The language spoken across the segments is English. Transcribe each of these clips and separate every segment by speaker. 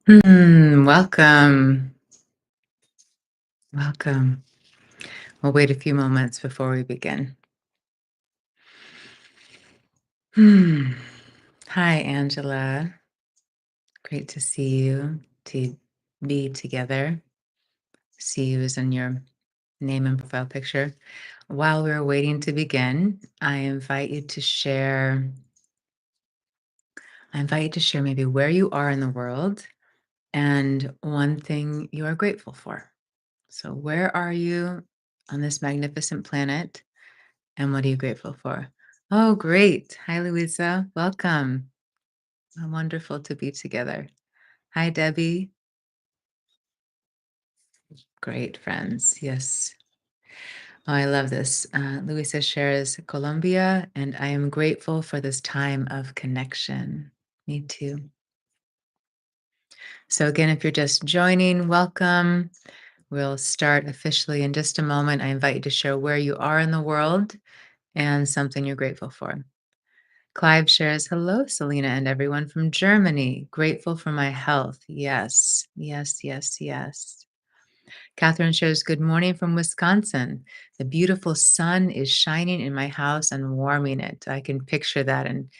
Speaker 1: Welcome. Welcome. We'll wait a few moments before we begin. Hmm. Hi, Angela. Great to see you, to be together. See you is in your name and profile picture. While we're waiting to begin, I invite you to share maybe where you are in the world and one thing you are grateful for. So, where are you on this magnificent planet? And what are you grateful for? Oh, great. Hi, Louisa. Welcome. Wonderful to be together. Hi, Debbie. Great friends. Yes. Oh, I love this. Louisa shares Colombia, and I am grateful for this time of connection. Me too. So, again, if you're just joining, welcome. We'll start officially in just a moment. I invite you to share where you are in the world and something you're grateful for. Clive shares, hello, Selena and everyone from Germany. Grateful for my health. Yes, yes, yes, yes. Catherine shares, good morning from Wisconsin. The beautiful sun is shining in my house and warming it. I can picture that and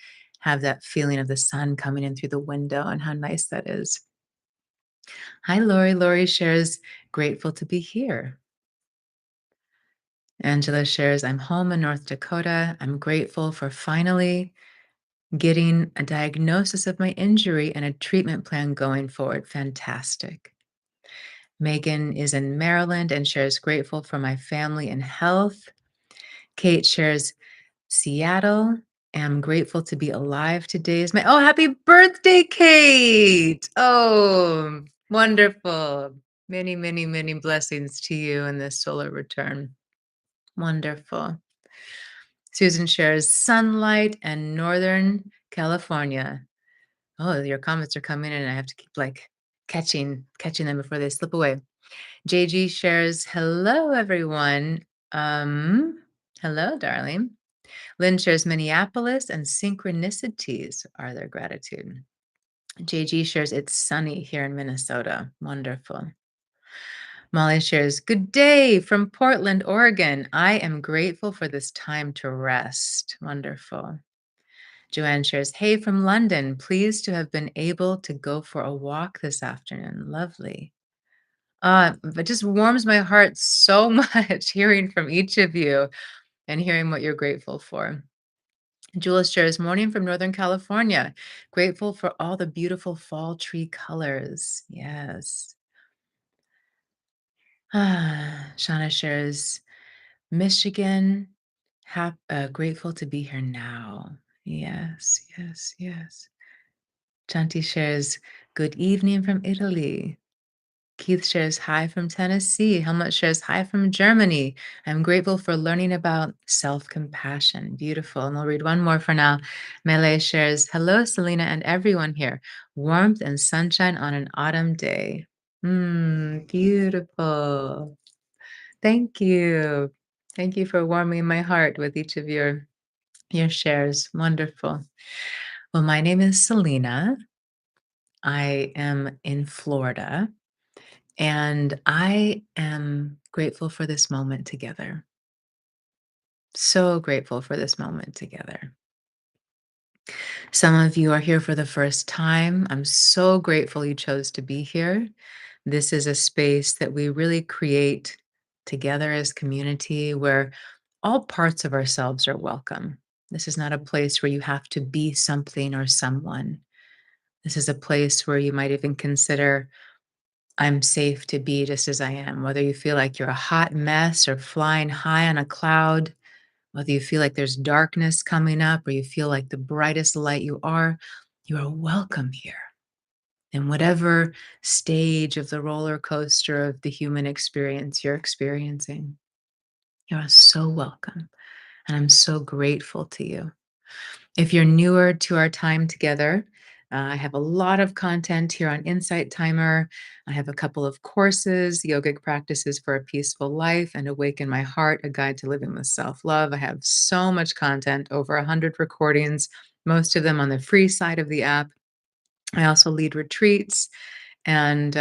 Speaker 1: have that feeling of the sun coming in through the window and how nice that is. Hi, Lori. Lori shares, grateful to be here. Angela shares, I'm home in North Dakota. I'm grateful for finally getting a diagnosis of my injury and a treatment plan going forward. Fantastic. Megan is in Maryland and shares grateful for my family and health. Kate shares Seattle. Am grateful to be alive today. Is my happy birthday, Kate! Oh, wonderful. Many, many, many blessings to you in this solar return. Wonderful. Susan shares sunlight and Northern California. Oh, your comments are coming in and I have to keep like catching them before they slip away. JG shares, hello everyone. Hello, darling. Lynn shares Minneapolis and synchronicities are their gratitude. JG shares it's sunny here in Minnesota. Wonderful. Molly shares, good day from Portland, Oregon. I am grateful for this time to rest. Wonderful. Joanne shares, hey from London, pleased to have been able to go for a walk this afternoon. Lovely. It just warms my heart so much hearing from each of you and hearing what you're grateful for. Jules shares, morning from Northern California. Grateful for all the beautiful fall tree colors. Yes. Shauna shares, Michigan, grateful to be here now. Yes, yes, yes. Chanti shares, good evening from Italy. Keith shares, hi from Tennessee. Helmut shares, hi from Germany. I'm grateful for learning about self compassion. Beautiful. And we'll read one more for now. Mele shares, hello, Selena and everyone here. Warmth and sunshine on an autumn day. Beautiful. Thank you. Thank you for warming my heart with each of your shares. Wonderful. Well, my name is Selena. I am in Florida. And I am grateful for this moment together. So grateful for this moment together. Some of you are here for the first time. I'm so grateful you chose to be here. This is a space that we really create together as community where all parts of ourselves are welcome. This is not a place where you have to be something or someone. This is a place where you might even consider I'm safe to be just as I am, whether you feel like you're a hot mess or flying high on a cloud, whether you feel like there's darkness coming up or you feel like the brightest light you are welcome here. In whatever stage of the roller coaster of the human experience you're experiencing, you are so welcome. And I'm so grateful to you. If you're newer to our time together, I have a lot of content here on Insight Timer. I have a couple of courses, yogic practices for a peaceful life, and Awaken My Heart, a guide to living with self-love. I have so much content, over 100 recordings, most of them on the free side of the app. I also lead retreats And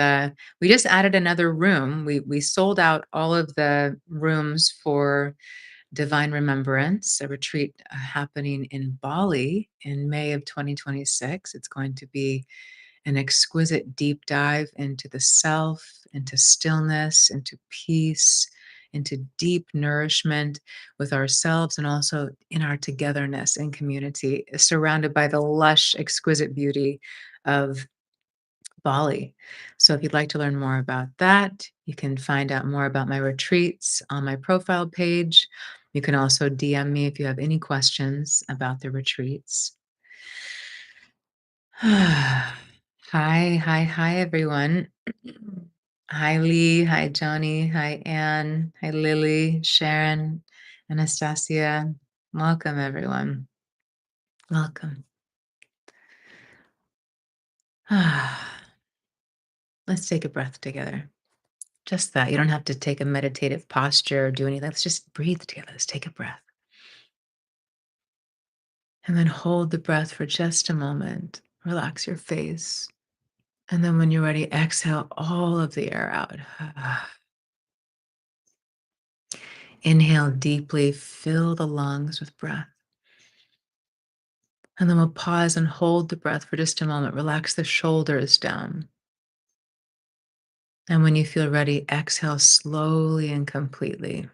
Speaker 1: we just added another room. We sold out all of the rooms for Divine Remembrance, a retreat happening in Bali in May of 2026. It's going to be an exquisite deep dive into the self, into stillness, into peace, into deep nourishment with ourselves and also in our togetherness and community, surrounded by the lush, exquisite beauty of Bali. So, if you'd like to learn more about that, you can find out more about my retreats on my profile page. You can also DM me if you have any questions about the retreats. Hi, hi, everyone. Hi, Lee. Hi, Johnny. Hi, Anne. Hi, Lily, Sharon, Anastasia. Welcome, everyone. Welcome. Let's take a breath together. Just that. You don't have to take a meditative posture or do anything. Let's just breathe together. Let's take a breath. And then hold the breath for just a moment. Relax your face. And then when you're ready, exhale all of the air out. Inhale deeply, fill the lungs with breath. And then we'll pause and hold the breath for just a moment. Relax the shoulders down. And when you feel ready, exhale slowly and completely.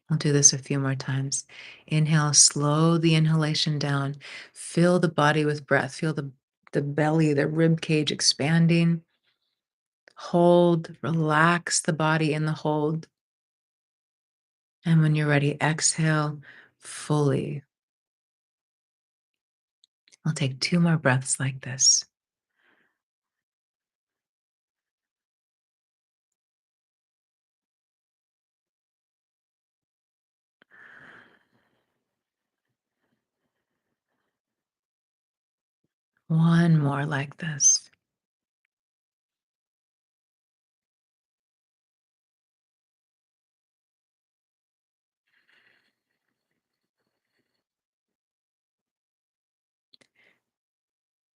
Speaker 1: I'll do this a few more times. Inhale, slow the inhalation down. Fill the body with breath. Feel the belly, the rib cage expanding. Hold, relax the body in the hold. And when you're ready, exhale fully. I'll take two more breaths like this. One more like this.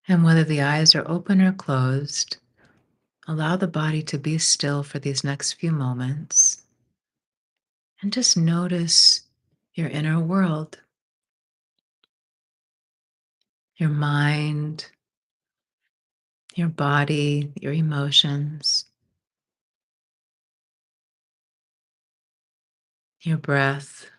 Speaker 1: And whether the eyes are open or closed, allow the body to be still for these next few moments and just notice your inner world, your mind, your body, your emotions, your breath.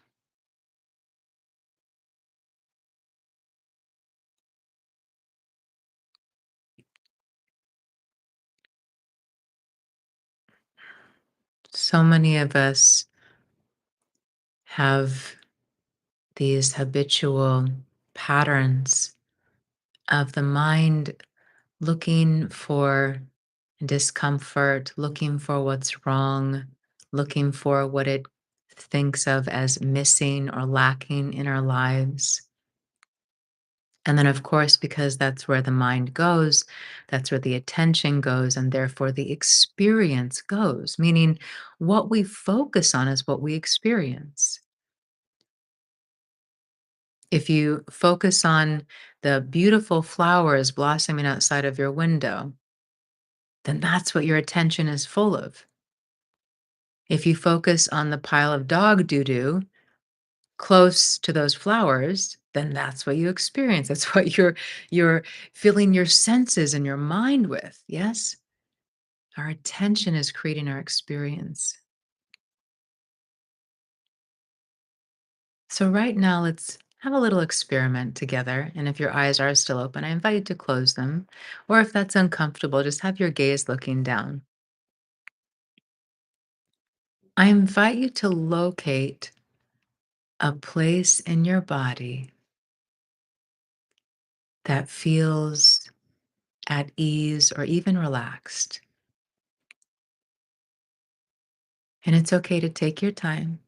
Speaker 1: So many of us have these habitual patterns of the mind looking for discomfort, looking for what's wrong, looking for what it thinks of as missing or lacking in our lives. And then, of course, because that's where the mind goes, that's where the attention goes, and therefore the experience goes, meaning what we focus on is what we experience. If you focus on the beautiful flowers blossoming outside of your window, then that's what your attention is full of. If you focus on the pile of dog doo doo close to those flowers, then that's what you experience. That's what you're filling your senses and your mind with. Yes? Our attention is creating our experience. So right now let's have a little experiment together. And if your eyes are still open, I invite you to close them. Or if that's uncomfortable, just have your gaze looking down. I invite you to locate a place in your body that feels at ease or even relaxed. And it's okay to take your time,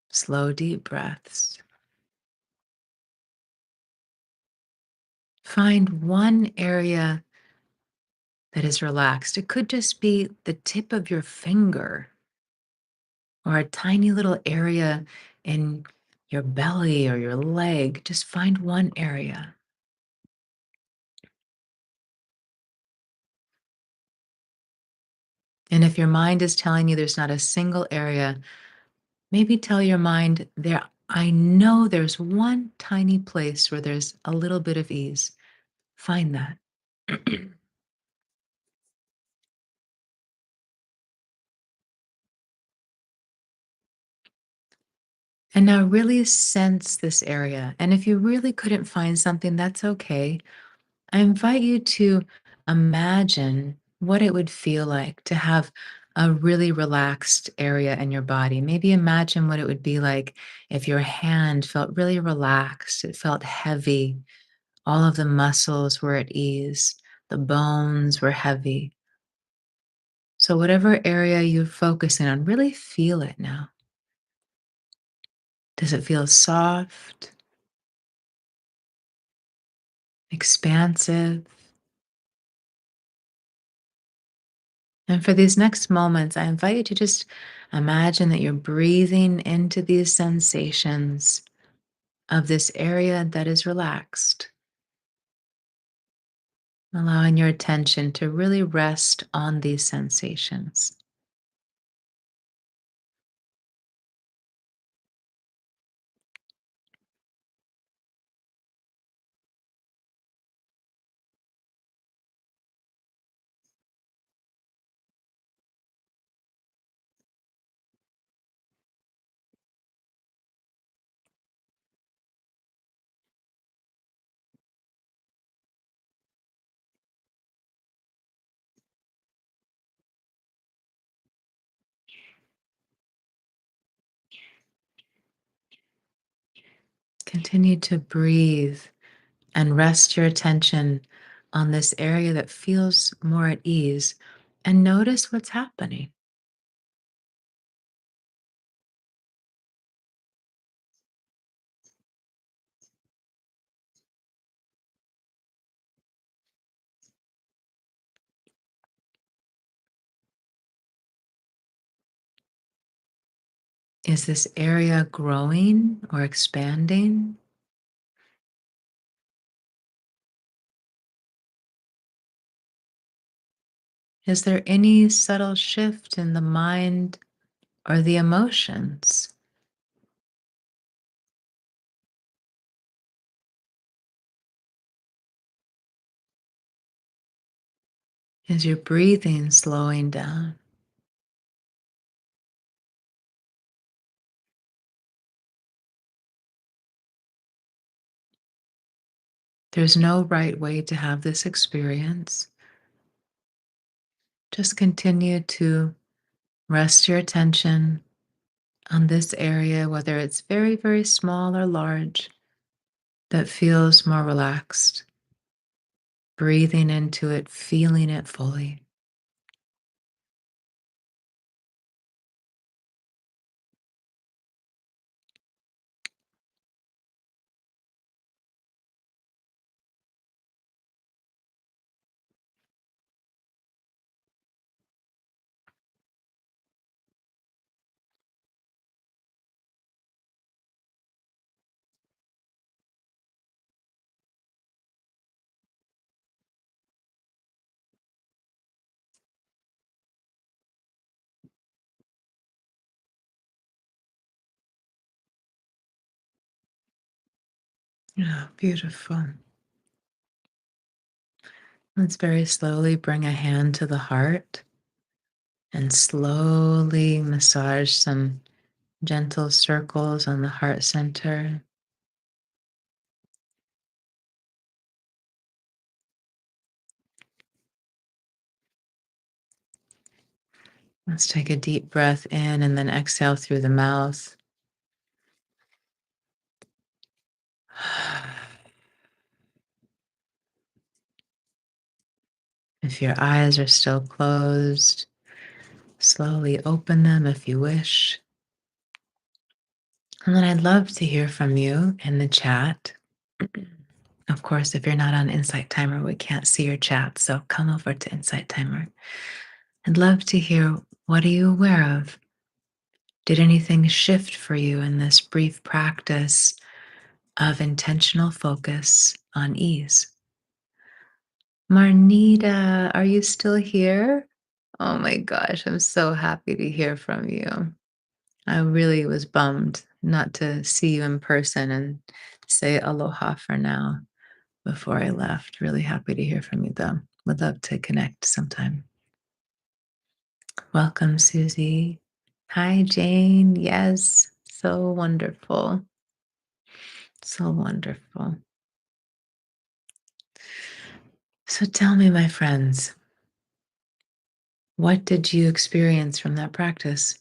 Speaker 1: slow, deep breaths. Find one area that is relaxed. It could just be the tip of your finger or a tiny little area in your belly or your leg. Just find one area. And if your mind is telling you there's not a single area, maybe tell your mind, I know there's one tiny place where there's a little bit of ease. Find that. And now really sense this area. And if you really couldn't find something, that's okay. I invite you to imagine what it would feel like to have a really relaxed area in your body. Maybe imagine what it would be like if your hand felt really relaxed, it felt heavy, all of the muscles were at ease, the bones were heavy. So, whatever area you're focusing on, really feel it now. Does it feel soft, expansive? And for these next moments, I invite you to just imagine that you're breathing into these sensations of this area that is relaxed, allowing your attention to really rest on these sensations. Continue to breathe and rest your attention on this area that feels more at ease and notice what's happening. Is this area growing or expanding? Is there any subtle shift in the mind or the emotions? Is your breathing slowing down? There's no right way to have this experience. Just continue to rest your attention on this area, whether it's very, very small or large, that feels more relaxed. Breathing into it, feeling it fully. Yeah, beautiful. Let's very slowly bring a hand to the heart and slowly massage some gentle circles on the heart center. Let's take a deep breath in and then exhale through the mouth. If your eyes are still closed, slowly open them if you wish. And then I'd love to hear from you in the chat. Of course, if you're not on Insight Timer, we can't see your chat. So come over to Insight Timer. I'd love to hear, what are you aware of? Did anything shift for you in this brief practice of intentional focus on ease? Marnita, are you still here? Oh my gosh, I'm so happy to hear from you. I really was bummed not to see you in person and say aloha for now before I left. Really happy to hear from you, though. Would love to connect sometime. Welcome, Susie. Hi, Jane. Yes, so wonderful. So wonderful. So tell me, my friends, what did you experience from that practice?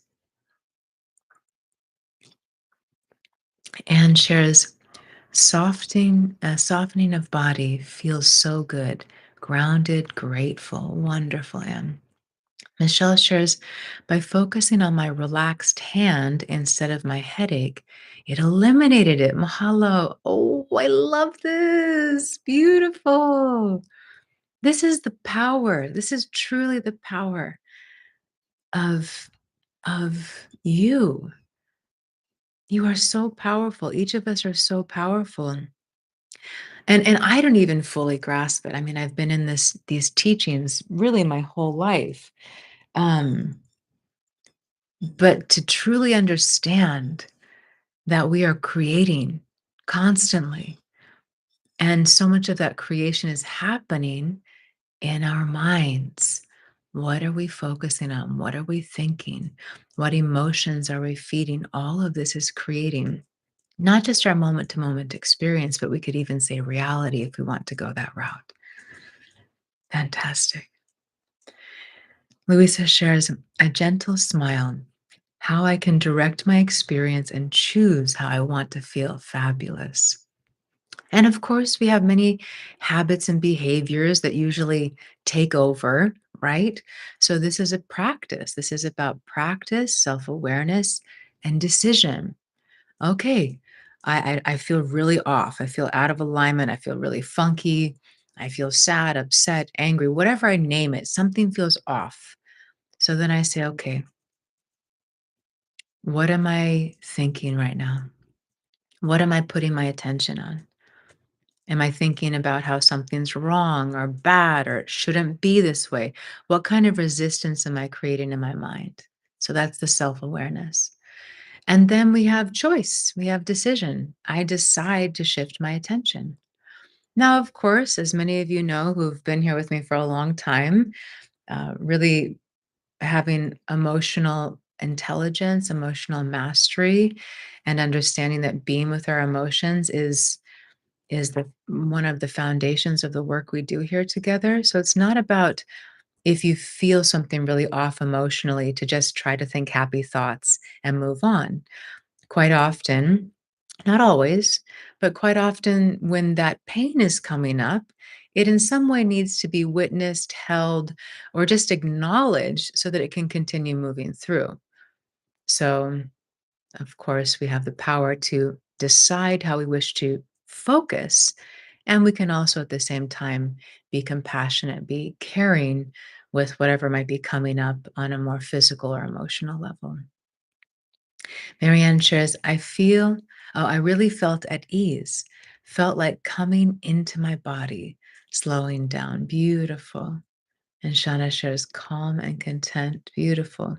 Speaker 1: Anne shares softening of body feels so good. Grounded, grateful, wonderful, Anne. Michelle shares, by focusing on my relaxed hand instead of my headache, it eliminated it. Mahalo. Oh, I love this. Beautiful. This is the power. This is truly the power of you. You are so powerful. Each of us are so powerful. And I don't even fully grasp it. I mean, I've been in these teachings really my whole life. Um, but to truly understand that we are creating constantly, and so much of that creation is happening in our minds. What are we focusing on? What are we thinking? What emotions are we feeding? All of this is creating not just our moment to moment experience, but we could even say reality if we want to go that route. Fantastic. Louisa shares a gentle smile, how I can direct my experience and choose how I want to feel. Fabulous. And of course, we have many habits and behaviors that usually take over, right? So, this is a practice. This is about practice, self awareness, and decision. Okay, I feel really off. I feel out of alignment. I feel really funky. I feel sad, upset, angry, whatever I name it, something feels off. So then I say, okay, what am I thinking right now? What am I putting my attention on? Am I thinking about how something's wrong or bad or it shouldn't be this way? What kind of resistance am I creating in my mind? So that's the self awareness. And then we have choice, we have decision. I decide to shift my attention. Now, of course, as many of you know who've been here with me for a long time, really having emotional intelligence, emotional mastery, and understanding that being with our emotions is the one of the foundations of the work we do here together. So it's not about if you feel something really off emotionally to just try to think happy thoughts and move on. Quite often, not always, but quite often when that pain is coming up, it in some way needs to be witnessed, held, or just acknowledged so that it can continue moving through. So, of course, we have the power to decide how we wish to focus. And we can also at the same time be compassionate, be caring with whatever might be coming up on a more physical or emotional level. Marianne shares, I really felt at ease, felt like coming into my body, slowing down. Beautiful. And Shauna shares, calm and content. Beautiful.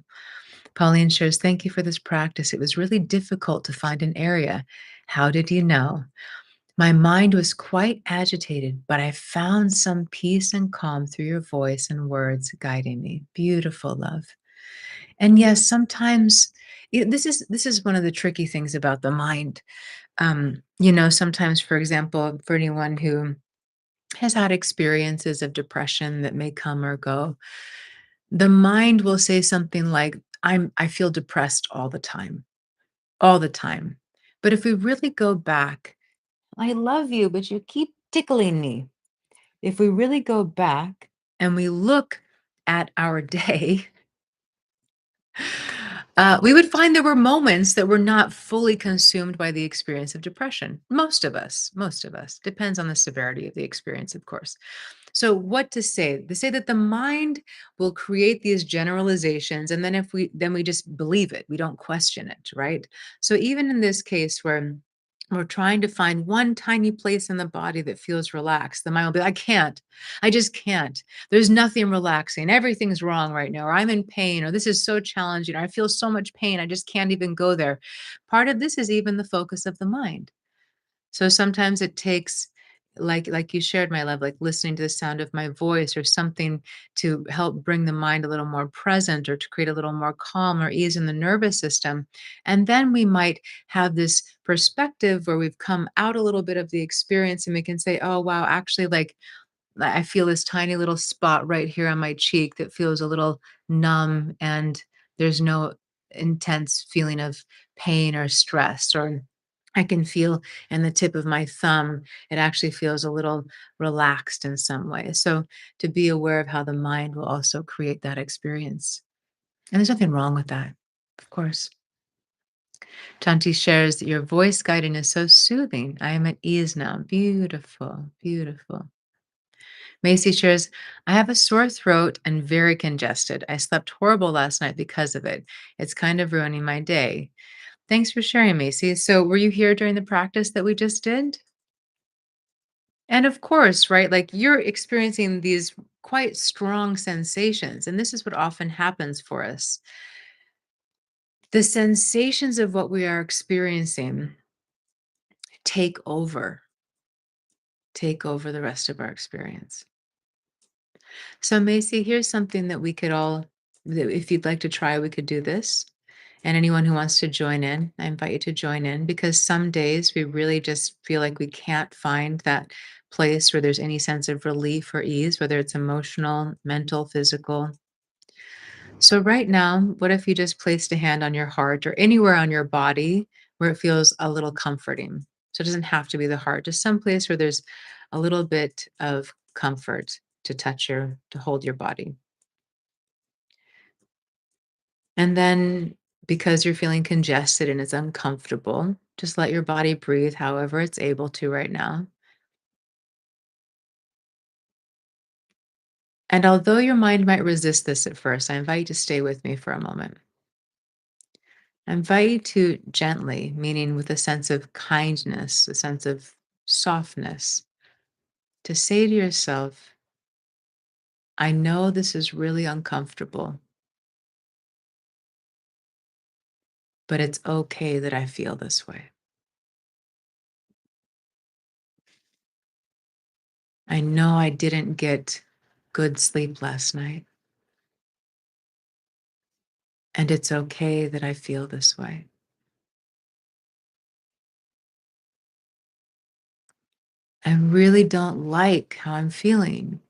Speaker 1: Pauline shares, thank you for this practice. It was really difficult to find an area. How did you know? My mind was quite agitated, but I found some peace and calm through your voice and words guiding me. Beautiful, love. And yes, sometimes this is one of the tricky things about the mind. Sometimes, for example, for anyone who has had experiences of depression that may come or go, the mind will say something like, I feel depressed all the time. But if we really go back, I love you, but you keep tickling me. If we really go back and we look at our day, we would find there were moments that were not fully consumed by the experience of depression. Most of us, depends on the severity of the experience, of course. So, what to say? To say that the mind will create these generalizations, and then then we just believe it, we don't question it, right? So, even in this case where We're trying to find one tiny place in the body that feels relaxed. The mind will be, I can't. I just can't. There's nothing relaxing. Everything's wrong right now, or I'm in pain, or this is so challenging, or I feel so much pain. I just can't even go there. Part of this is even the focus of the mind. So sometimes it takes, like you shared, my love, like listening to the sound of my voice or something to help bring the mind a little more present or to create a little more calm or ease in the nervous system. And then we might have this perspective where we've come out a little bit of the experience and we can say, oh wow, actually, like I feel this tiny little spot right here on my cheek that feels a little numb, and there's no intense feeling of pain or stress. Or I can feel in the tip of my thumb, it actually feels a little relaxed in some way. So to be aware of how the mind will also create that experience. And there's nothing wrong with that, of course. Tanti shares that your voice guiding is so soothing. I am at ease now. Beautiful, beautiful. Macy shares, I have a sore throat and very congested. I slept horrible last night because of it. It's kind of ruining my day. Thanks for sharing, Macy. So, were you here during the practice that we just did? And of course, right, like you're experiencing these quite strong sensations. And this is what often happens for us. The sensations of what we are experiencing take over, take over the rest of our experience. So, Macy, here's something that we could all, that if you'd like to try, we could do this. And anyone who wants to join in, I invite you to join in because some days we really just feel like we can't find that place where there's any sense of relief or ease, whether it's emotional, mental, physical. So, right now, what if you just placed a hand on your heart or anywhere on your body where it feels a little comforting? So, it doesn't have to be the heart, just some place where there's a little bit of comfort to to hold your body. And then because you're feeling congested and it's uncomfortable, just let your body breathe however it's able to right now. And although your mind might resist this at first, I invite you to stay with me for a moment. I invite you to gently, meaning with a sense of kindness, a sense of softness, to say to yourself, I know this is really uncomfortable, but it's okay that I feel this way. I know I didn't get good sleep last night, and it's okay that I feel this way. I really don't like how I'm feeling,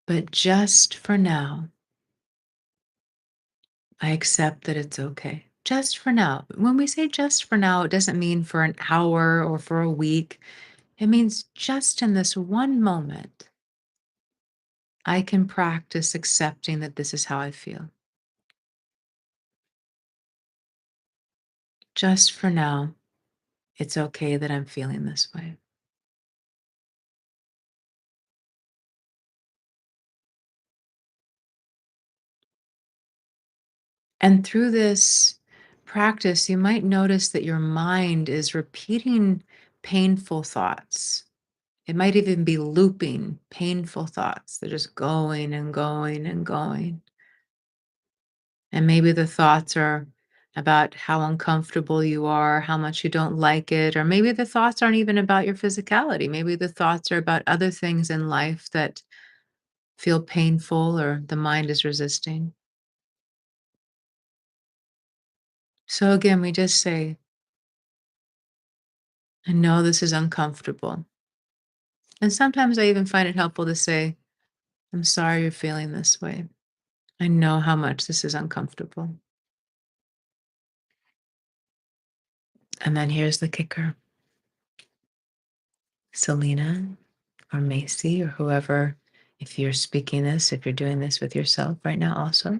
Speaker 1: but just for now, I accept that it's okay. Just for now. When we say just for now, it doesn't mean for an hour or for a week. It means just in this one moment, I can practice accepting that this is how I feel. Just for now, it's okay that I'm feeling this way. And through this practice, you might notice that your mind is repeating painful thoughts. It might even be looping painful thoughts. They're just going and going and going. And maybe the thoughts are about how uncomfortable you are, how much you don't like it, or maybe the thoughts aren't even about your physicality. Maybe the thoughts are about other things in life that feel painful or the mind is resisting. So again, we just say, I know this is uncomfortable. And sometimes I even find it helpful to say, I'm sorry you're feeling this way. I know how much this is uncomfortable. And then here's the kicker. Selena or Macy or whoever, if you're speaking this, if you're doing this with yourself right now, also,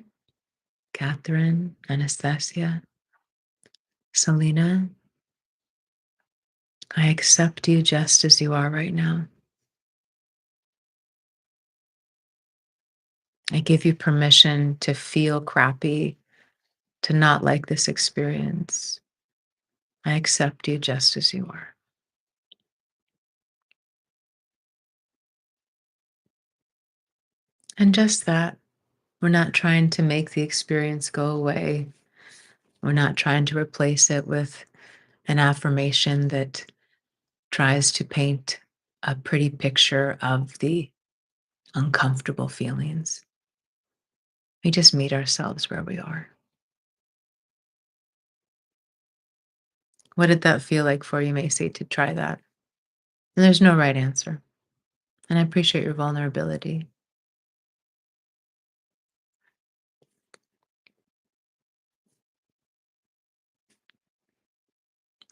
Speaker 1: Catherine, Anastasia, Selena, I accept you just as you are right now. I give you permission to feel crappy, to not like this experience. I accept you just as you are. And just that, we're not trying to make the experience go away. We're not trying to replace it with an affirmation that tries to paint a pretty picture of the uncomfortable feelings. We just meet ourselves where we are. What did that feel like for you, Macy, to try that? And there's no right answer. And I appreciate your vulnerability.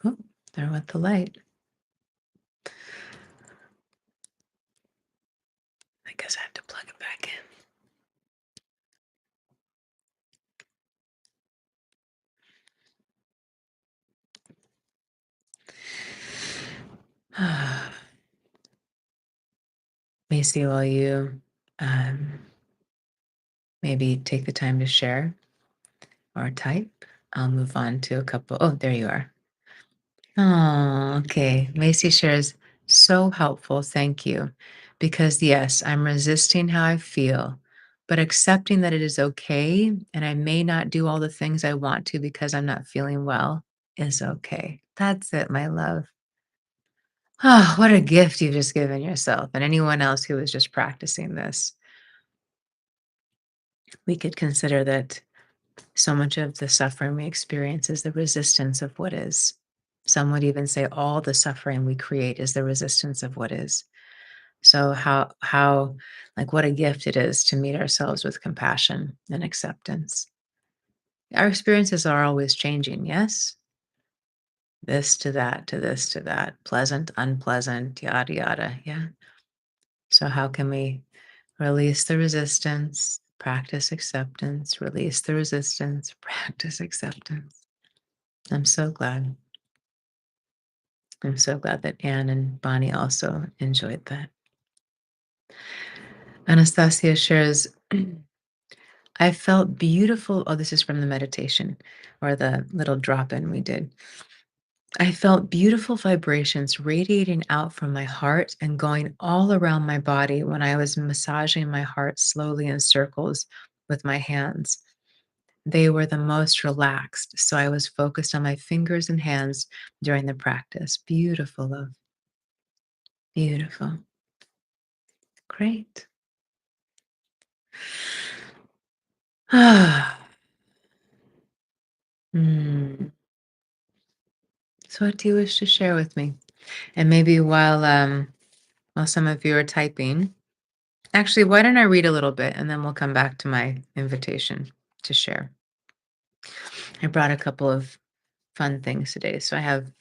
Speaker 1: Oh, there went the light. I guess I have to plug it back in. Macy, while you um, maybe take the time to share or type, I'll move on to a couple. Oh, there you are. Oh, okay. Macy shares, so helpful. Thank you. Because yes, I'm resisting how I feel, but accepting that it is okay and I may not do all the things I want to because I'm not feeling well is okay. That's it, my love. Oh, what a gift you've just given yourself and anyone else who is just practicing this. We could consider that so much of the suffering we experience is the resistance of what is. Some would even say all the suffering we create is the resistance of what is. So how like what a gift it is to meet ourselves with compassion and acceptance. Our experiences are always changing, yes? This to that, to this to that, pleasant, unpleasant, yada yada. Yeah. So how can we release the resistance, practice acceptance, release the resistance, practice acceptance? I'm so glad. I'm so glad that Anne and Bonnie also enjoyed that. Anastasia shares, I felt beautiful. Oh, this is from the meditation or the little drop in we did. I felt beautiful vibrations radiating out from my heart and going all around my body when I was massaging my heart slowly in circles with my hands. They were the most relaxed, so I was focused on my fingers and hands during the practice. Beautiful, love. Beautiful. Great. Hmm. So, what do you wish to share with me? And maybe while some of you are typing, actually, why don't I read a little bit and then we'll come back to my invitation to share. I brought a couple of fun things today. So I have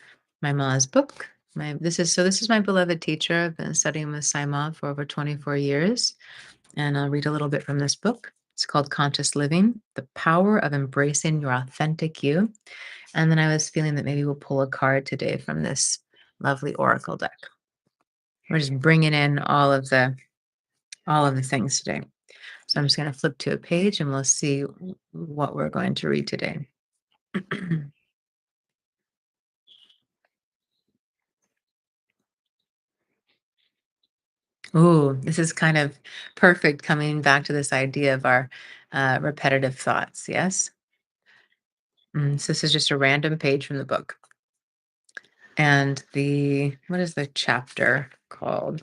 Speaker 1: my Ma's book. This is my beloved teacher. I've been studying with Saima for over 24 years, and I'll read a little bit from this book. It's called Conscious Living: The Power of Embracing Your Authentic You. And then I was feeling that maybe we'll pull a card today from this lovely oracle deck. We're just bringing in all of the things today. So I'm just going to flip to a page and we'll see what we're going to read today. Ooh, this is kind of perfect coming back to this idea of our repetitive thoughts. Yes. So this is just a random page from the book. And what is the chapter called?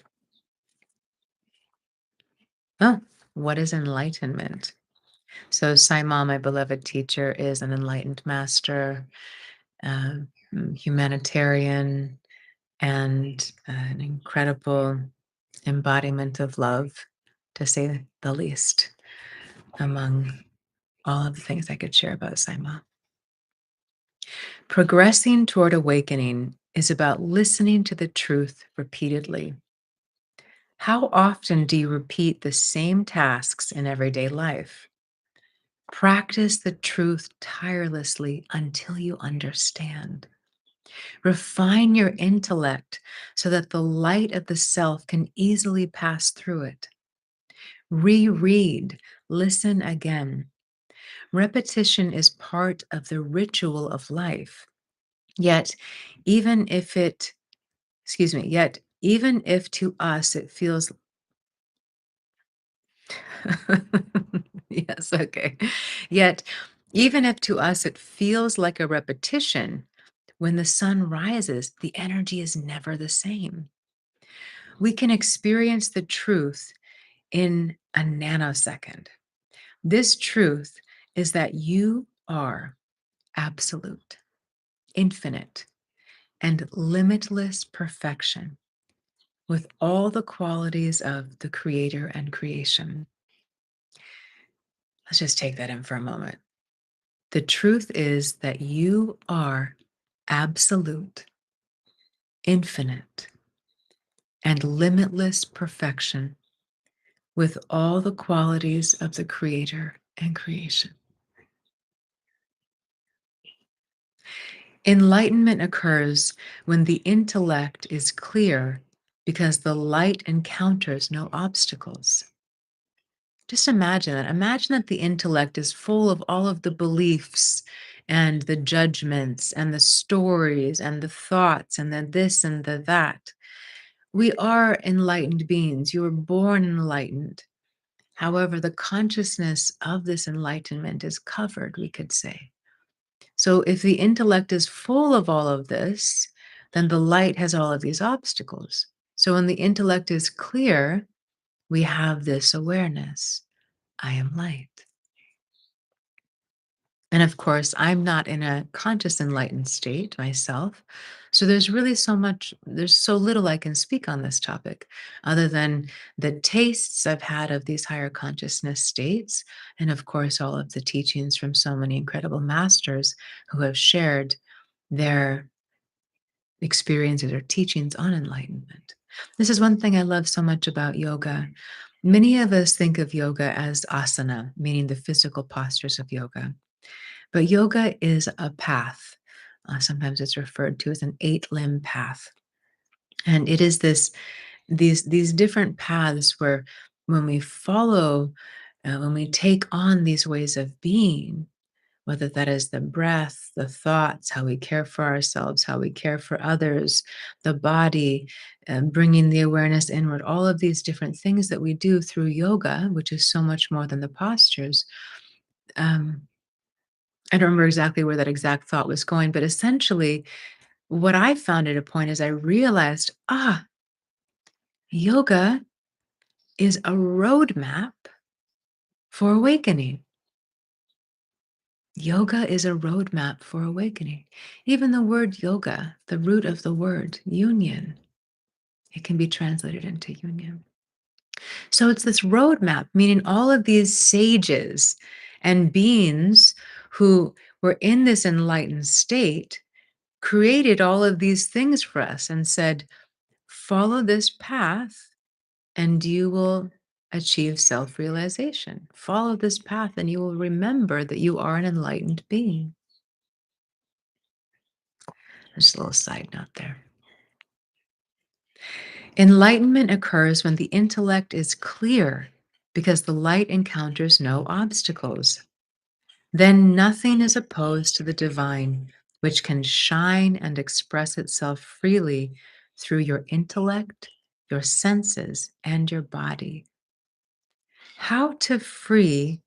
Speaker 1: Oh, what is enlightenment? So Saima, my beloved teacher, is an enlightened master, uh, humanitarian, and an incredible embodiment of love, to say the least, among all of the things I could share about Saima. Progressing toward awakening is about listening to the truth repeatedly. How often do you repeat the same tasks in everyday life? Practice the truth tirelessly until you understand. Refine your intellect so that the light of the self can easily pass through it. Reread, listen again. Repetition is part of the ritual of life. Yet, even if it, yet, even if to us it feels, yes, okay. Yet, even if to us it feels like a repetition, when the sun rises, the energy is never the same. We can experience the truth in a nanosecond. This truth is that you are absolute, infinite, and limitless perfection with all the qualities of the creator and creation. Let's just take that in for a moment. The truth is that you are absolute, infinite, and limitless perfection with all the qualities of the creator and creation. Enlightenment occurs when the intellect is clear because the light encounters no obstacles. Just imagine that. Imagine that the intellect is full of all of the beliefs and the judgments and the stories and the thoughts and the this and the that. We are enlightened beings. You were born enlightened. However, the consciousness of this enlightenment is covered, we could say. So if the intellect is full of all of this, then the light has all of these obstacles. So when the intellect is clear, we have this awareness. I am light. And of course, I'm not in a conscious enlightened state myself. So there's so little I can speak on this topic other than the tastes I've had of these higher consciousness states. And of course, all of the teachings from so many incredible masters who have shared their experiences or teachings on enlightenment. This is one thing I love so much about yoga. Many of us think of yoga as asana, meaning the physical postures of yoga. But yoga is a path. Sometimes it's referred to as an eight-limb path. And it is these different paths where when we follow, when we take on these ways of being, whether that is the breath, the thoughts, how we care for ourselves, how we care for others, the body, bringing the awareness inward, all of these different things that we do through yoga, which is so much more than the postures. Um, I don't remember exactly where that exact thought was going, but essentially, what I found at a point is I realized, yoga is a roadmap for awakening. Yoga is a roadmap for awakening. Even the word yoga, the root of the word union, it can be translated into union. So it's this roadmap, meaning all of these sages and beings who were in this enlightened state created all of these things for us and said, follow this path and you will achieve self realization. Follow this path and you will remember that you are an enlightened being. Just a little side note there. Enlightenment occurs when the intellect is clear because the light encounters no obstacles. Then nothing is opposed to the divine, which can shine and express itself freely through your intellect, your senses, and your body. How to free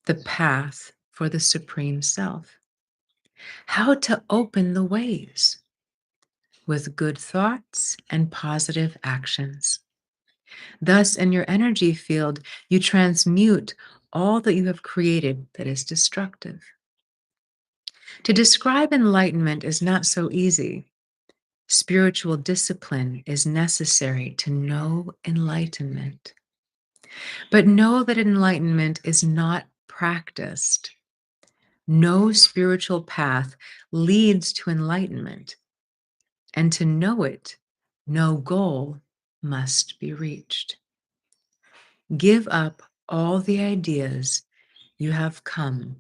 Speaker 1: the path for the Supreme Self. How to open the ways with good thoughts and positive actions. Thus, in your energy field, you transmute all that you have created that is destructive. To describe enlightenment is not so easy. Spiritual discipline is necessary to know enlightenment. But know that enlightenment is not practiced. No spiritual path leads to enlightenment. And to know it, no goal must be reached. Give up all the ideas you have come.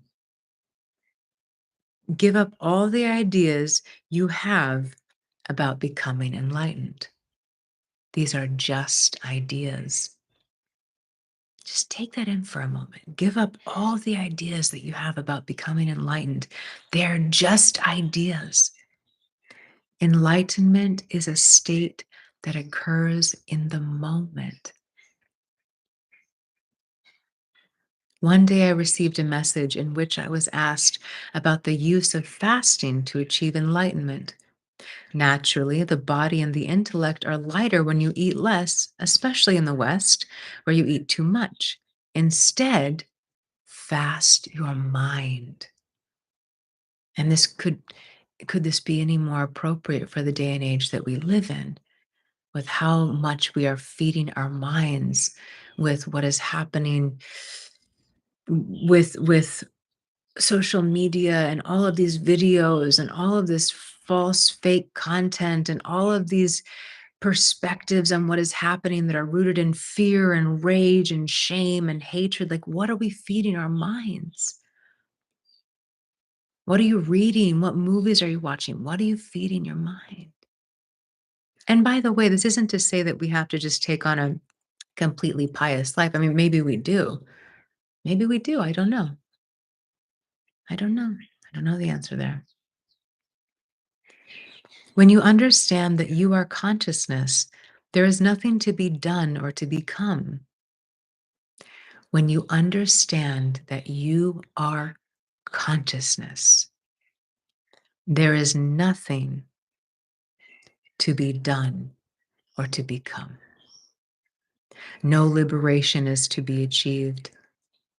Speaker 1: Give up all the ideas you have about becoming enlightened. These are just ideas. Just take that in for a moment. Give up all the ideas that you have about becoming enlightened. They're just ideas. Enlightenment is a state that occurs in the moment. One day I received a message in which I was asked about the use of fasting to achieve enlightenment. Naturally, the body and the intellect are lighter when you eat less, especially in the West, where you eat too much. Instead, fast your mind. And this could this be any more appropriate for the day and age that we live in, with how much we are feeding our minds with what is happening with social media and all of these videos and all of this false fake content and all of these perspectives on what is happening that are rooted in fear and rage and shame and hatred. Like, what are we feeding our minds? What are you reading? What movies are you watching? What are you feeding your mind? And by the way, this isn't to say that we have to just take on a completely pious life. I mean, maybe we do. Maybe we do. I don't know. I don't know. I don't know the answer there. When you understand that you are consciousness, there is nothing to be done or to become. When you understand that you are consciousness, there is nothing to be done or to become. No liberation is to be achieved,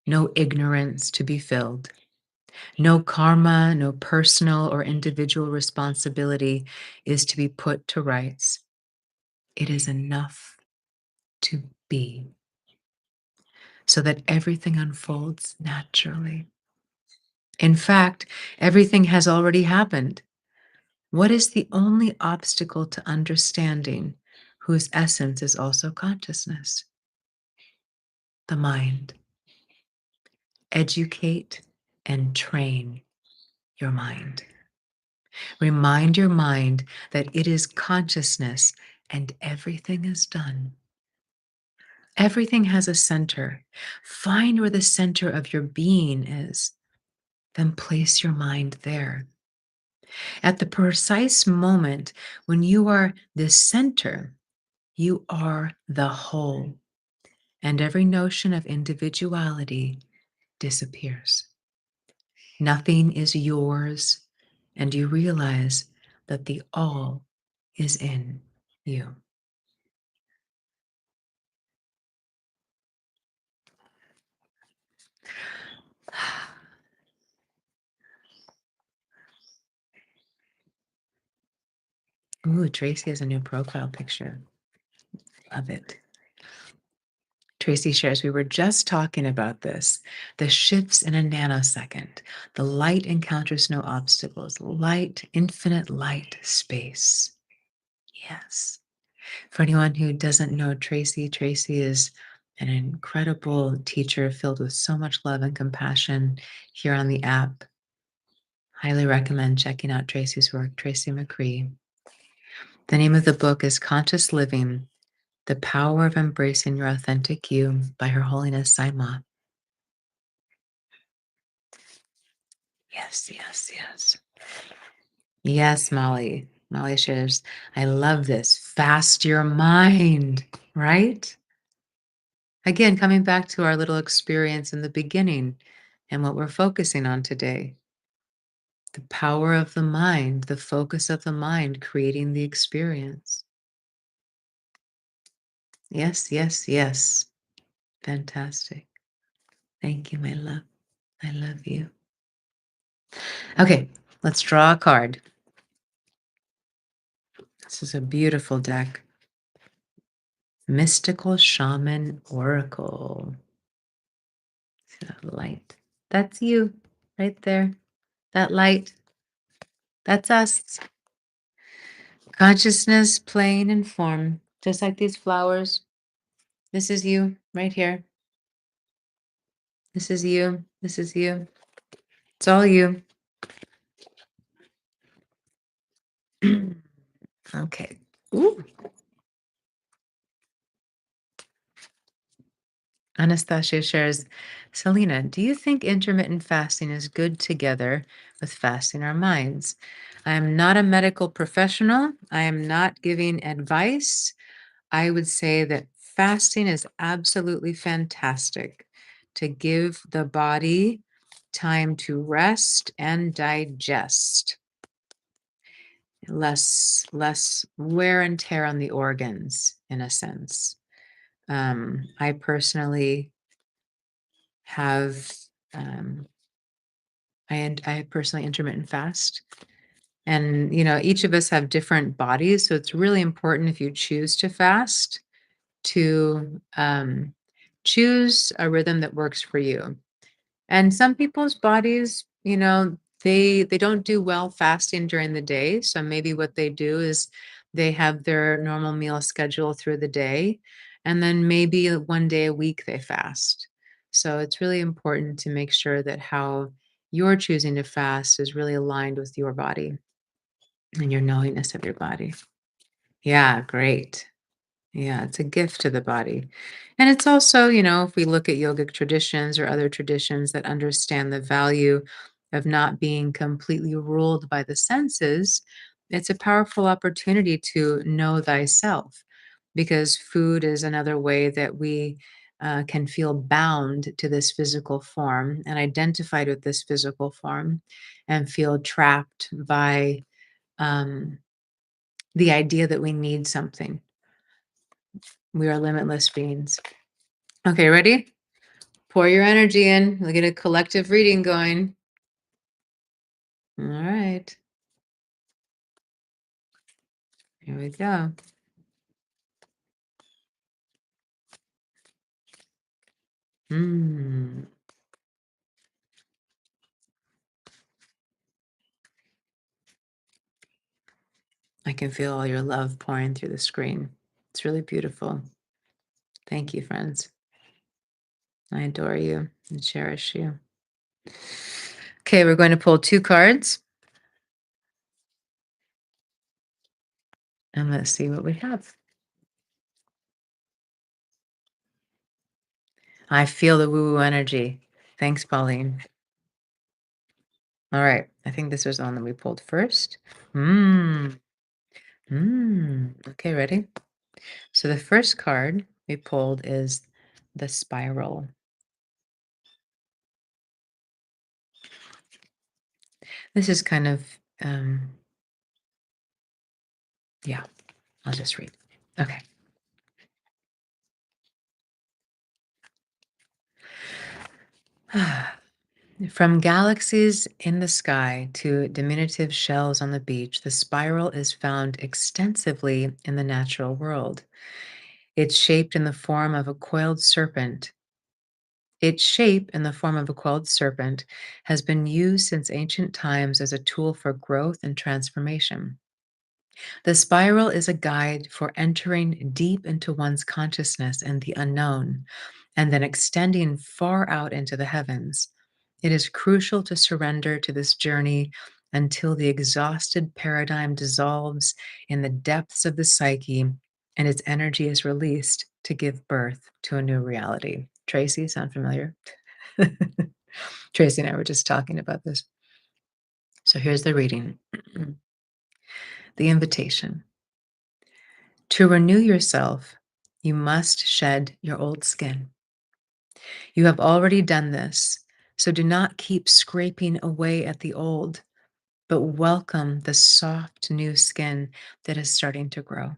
Speaker 1: no ignorance to be filled, no karma, no personal or individual responsibility is to be put to rights. It is enough to be, so that everything unfolds naturally. In fact, everything has already happened. What is the only obstacle to understanding whose essence is also consciousness? The mind. Educate and train your mind. Remind your mind that it is consciousness and everything is done. Everything has a center. Find where the center of your being is, then place your mind there. At the precise moment when you are the center, you are the whole, and every notion of individuality disappears. Nothing is yours, and you realize that the all is in you. Ooh, Tracy has a new profile picture of it. Tracy shares, we were just talking about this. The shifts in a nanosecond. The light encounters no obstacles. Light, infinite light, space. Yes. For anyone who doesn't know Tracy, Tracy is an incredible teacher filled with so much love and compassion here on the app. Highly recommend checking out Tracy's work, Tracy McCree. The name of the book is Conscious Living: The Power of Embracing Your Authentic You by Her Holiness Saima. Yes, yes, yes. Yes, Molly. Molly shares, I love this. Fast your mind, right? Again, coming back to our little experience in the beginning and what we're focusing on today. The power of the mind, the focus of the mind, creating the experience. Yes, yes, yes. Fantastic. Thank you, my love. I love you. Okay, let's draw a card. This is a beautiful deck. Mystical Shaman Oracle. See that light? That's you right there. That light. That's us. Consciousness playing in form, just like these flowers. This is you right here. This is you. This is you. It's all you. Okay. Ooh. Anastasia shares, Selena, do you think intermittent fasting is good together with fasting our minds? I am not a medical professional. I am not giving advice. I would say that fasting is absolutely fantastic to give the body time to rest and digest, less wear and tear on the organs, in a sense. I personally have um, I personally intermittent fast, and each of us have different bodies, so it's really important if you choose to fast to choose a rhythm that works for you. And some people's bodies, they don't do well fasting during the day. So maybe what they do is they have their normal meal schedule through the day, and then maybe one day a week they fast. So it's really important to make sure that how you're choosing to fast is really aligned with your body and your knowingness of your body. Yeah, great. Yeah, it's a gift to the body. And it's also, if we look at yogic traditions or other traditions that understand the value of not being completely ruled by the senses, it's a powerful opportunity to know thyself because food is another way that we can feel bound to this physical form and identified with this physical form and feel trapped by um, the idea that we need something. We are limitless beings. Okay, ready? Pour your energy in. We'll get a collective reading going. All right, here we go. Mm, I can feel all your love pouring through the screen. It's really beautiful. Thank you, friends. I adore you and cherish you. Okay, we're going to pull two cards and let's see what we have. I feel the woo woo energy. Thanks, Pauline. All right, I think this was the one that we pulled first. Mmm. Okay, ready? So the first card we pulled is the spiral. This is kind of, yeah, I'll just read. Okay. From galaxies in the sky to diminutive shells on the beach, the spiral is found extensively in the natural world. It's shaped in the form of a coiled serpent. Its shape in the form of a coiled serpent has been used since ancient times as a tool for growth and transformation. The spiral is a guide for entering deep into one's consciousness and the unknown, and then extending far out into the heavens. It is crucial to surrender to this journey until the exhausted paradigm dissolves in the depths of the psyche and its energy is released to give birth to a new reality. Tracy, sound familiar? Tracy and I were just talking about this. So here's the reading. The invitation. To renew yourself, you must shed your old skin. You have already done this, so do not keep scraping away at the old, but welcome the soft new skin that is starting to grow.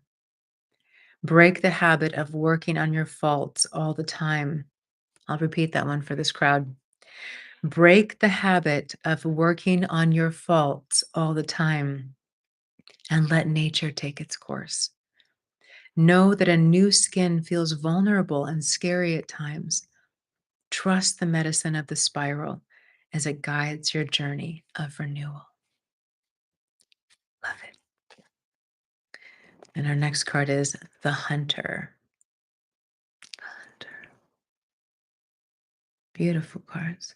Speaker 1: Break the habit of working on your faults all the time. I'll repeat that one for this crowd. Break the habit of working on your faults all the time and let nature take its course. Know that a new skin feels vulnerable and scary at times. Trust the medicine of the spiral as it guides your journey of renewal. Love it. And our next card is the Hunter. Hunter. Beautiful cards.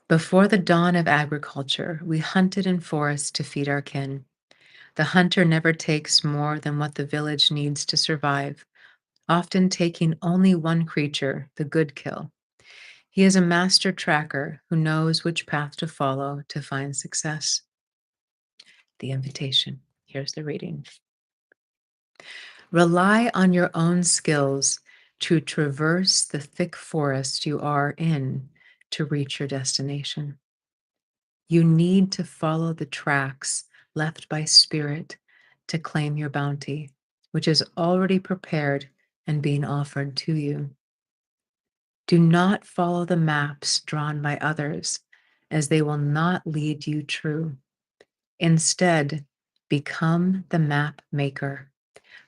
Speaker 1: Before the dawn of agriculture, we hunted in forests to feed our kin. The hunter never takes more than what the village needs to survive, often taking only one creature, the good kill. He is a master tracker who knows which path to follow to find success. The invitation. Here's the reading. Rely on your own skills to traverse the thick forest you are in to reach your destination. You need to follow the tracks left by spirit to claim your bounty, which is already prepared and being offered to you. Do not follow the maps drawn by others, as they will not lead you true. Instead, become the map maker.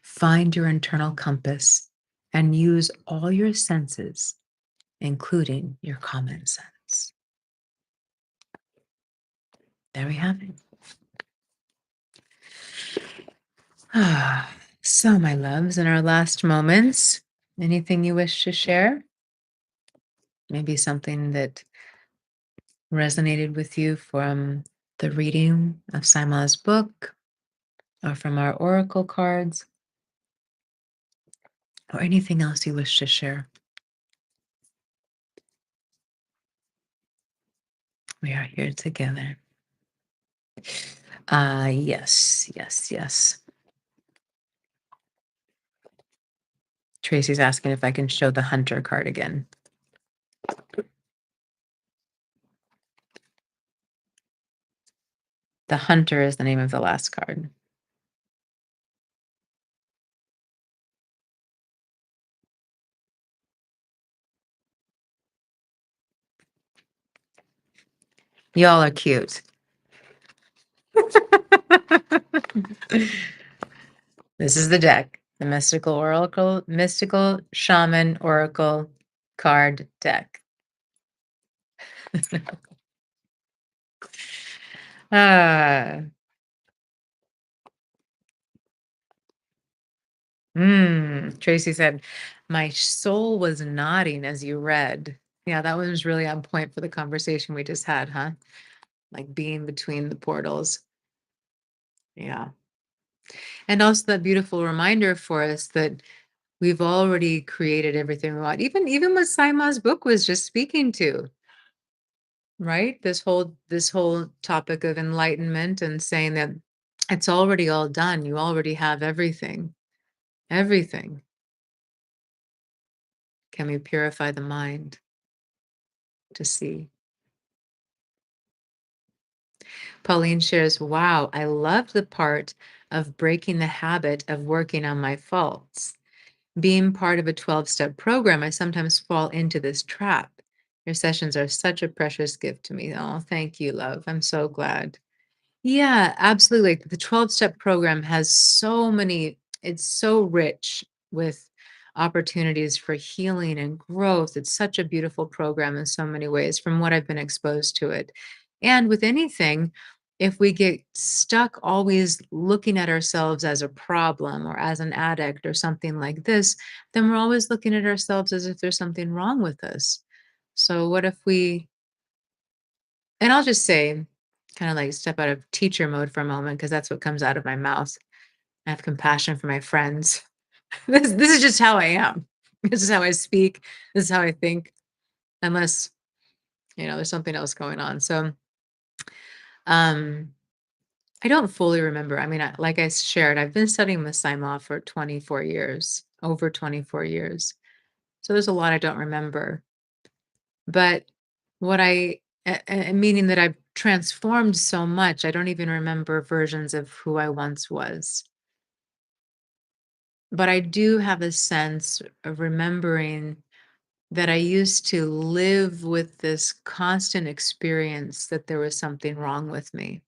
Speaker 1: Find your internal compass and use all your senses, including your common sense. There we have it. So, my loves, in our last moments, anything you wish to share? Maybe something that resonated with you from the reading of Saima's book or from our oracle cards or anything else you wish to share. We are here together. Yes, yes, yes. Tracy's asking if I can show the hunter card again. The hunter is the name of the last card. Y'all are cute. This is the deck, the mystical shaman oracle card deck. Ah, Tracy said, my soul was nodding as you read. Yeah, that was really on point for the conversation we just had, huh? Like being between the portals. Yeah. And also that beautiful reminder for us that we've already created everything we want. Even what Saima's book was just speaking to, right? This whole topic of enlightenment and saying that it's already all done. You already have everything. Everything. Can we purify the mind to see? Pauline shares, wow, I love the part of breaking the habit of working on my faults. Being part of a 12-step program, I sometimes fall into this trap. Your sessions are such a precious gift to me. Oh, thank you, love. I'm so glad. Yeah, absolutely. The 12-step program has so many, it's so rich with opportunities for healing and growth. It's such a beautiful program in so many ways from what I've been exposed to it. And with anything, if we get stuck always looking at ourselves as a problem or as an addict or something like this, then we're always looking at ourselves as if there's something wrong with us. So, what if we and I'll just say, kind of like step out of teacher mode for a moment, because that's what comes out of my mouth. I have compassion for my friends. This is just how I am. This is how I speak. This is how I think, unless, there's something else going on. So, um, I don't fully remember. I mean, like I shared, I've been studying with Sima for 24 years, over 24 years. So there's a lot I don't remember. But what meaning that I've transformed so much, I don't even remember versions of who I once was. But I do have a sense of remembering that I used to live with this constant experience that there was something wrong with me.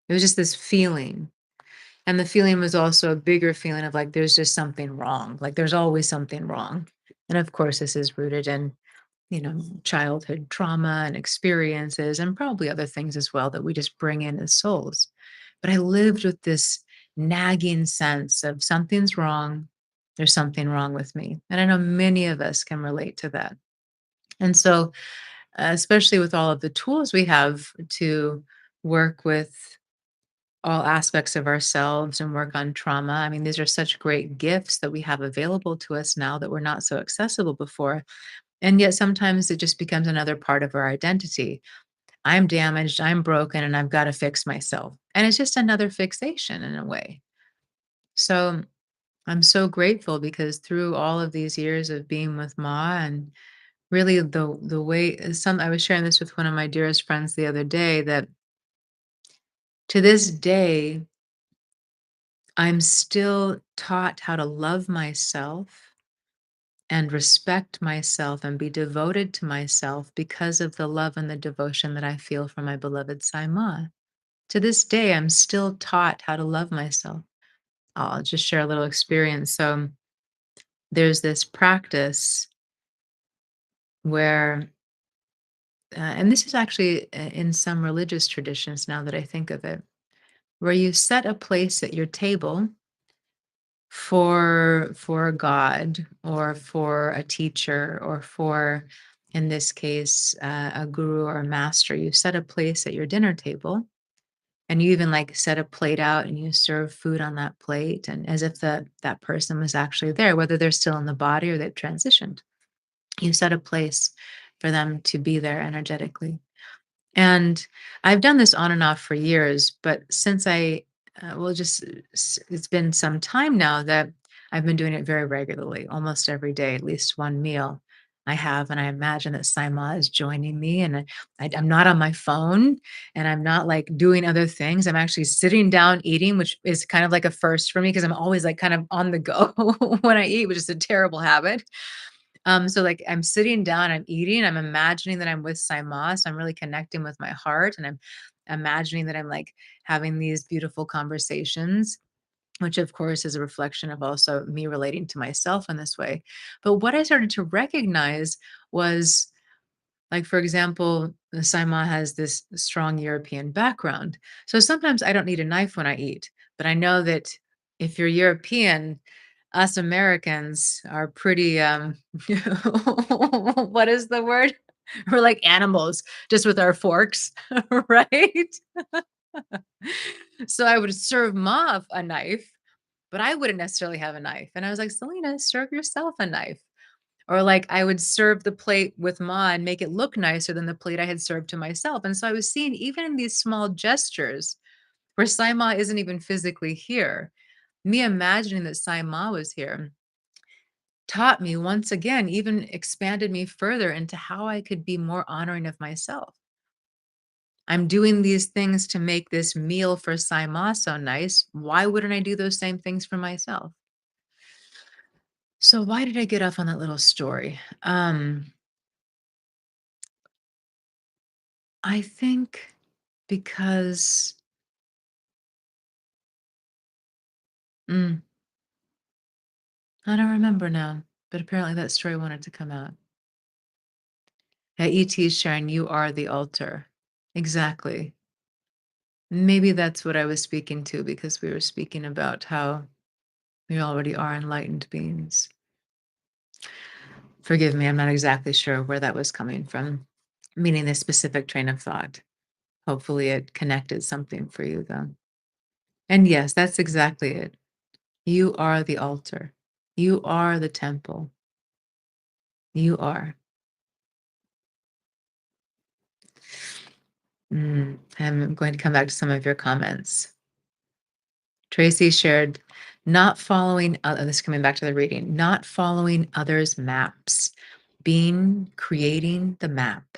Speaker 1: It was just this feeling. And the feeling was also a bigger feeling of like, there's just something wrong. Like, there's always something wrong. And of course, this is rooted in childhood trauma and experiences, and probably other things as well that we just bring in as souls. But I lived with this nagging sense of something's wrong. There's something wrong with me. And I know many of us can relate to that. And so especially with all of the tools we have to work with all aspects of ourselves and work on trauma. I mean, these are such great gifts that we have available to us now that were not so accessible before. And yet sometimes it just becomes another part of our identity. I'm damaged, I'm broken, and I've got to fix myself. And it's just another fixation in a way. So I'm so grateful because through all of these years of being with Ma and really the way some I was sharing this with one of my dearest friends the other day that to this day I'm still taught how to love myself and respect myself and be devoted to myself because of the love and the devotion that I feel for my beloved Saima. To this day, I'm still taught how to love myself. I'll just share a little experience. So there's this practice where, and this is actually in some religious traditions now that I think of it, where you set a place at your table for God or for a teacher or for in this case a guru or a master. You set a place at your dinner table and you even like set a plate out and you serve food on that plate and as if that person was actually there, whether they're still in the body or they've transitioned. You set a place for them to be there energetically. And I've done this on and off for years, but since it's been some time now that I've been doing it very regularly, almost every day, at least one meal I have. And I imagine that Saima is joining me, and I'm not on my phone and I'm not like doing other things. I'm actually sitting down eating, which is kind of like a first for me because I'm always like kind of on the go when I eat, which is a terrible habit. So like I'm sitting down, I'm eating, I'm imagining that I'm with Saima, so I'm really connecting with my heart, and I'm imagining that I'm like having these beautiful conversations, which of course is a reflection of also me relating to myself in this way. But what I started to recognize was like, for example, the Saima has this strong European background. So sometimes I don't need a knife when I eat, but I know that if you're European, us Americans are pretty, what is the word? We're like animals, just with our forks, right? So I would serve Ma a knife, but I wouldn't necessarily have a knife. And I was like, Selena, serve yourself a knife. Or like I would serve the plate with Ma and make it look nicer than the plate I had served to myself. And so I was seeing even in these small gestures where Saima isn't even physically here, me imagining that Saima was here taught me once again, even expanded me further into how I could be more honoring of myself. I'm doing these things to make this meal for Saima so nice. Why wouldn't I do those same things for myself? So why did I get off on that little story? I think because mm, I don't remember now, but apparently that story wanted to come out. Yeah, ET is sharing, you are the altar. Exactly. Maybe that's what I was speaking to because we were speaking about how we already are enlightened beings. Forgive me, I'm not exactly sure where that was coming from, meaning this specific train of thought. Hopefully it connected something for you though. And yes, that's exactly it. You are the altar. You are the temple. You are. I'm going to come back to some of your comments. Tracy shared, not following, this is coming back to the reading, not following others' maps, being creating the map.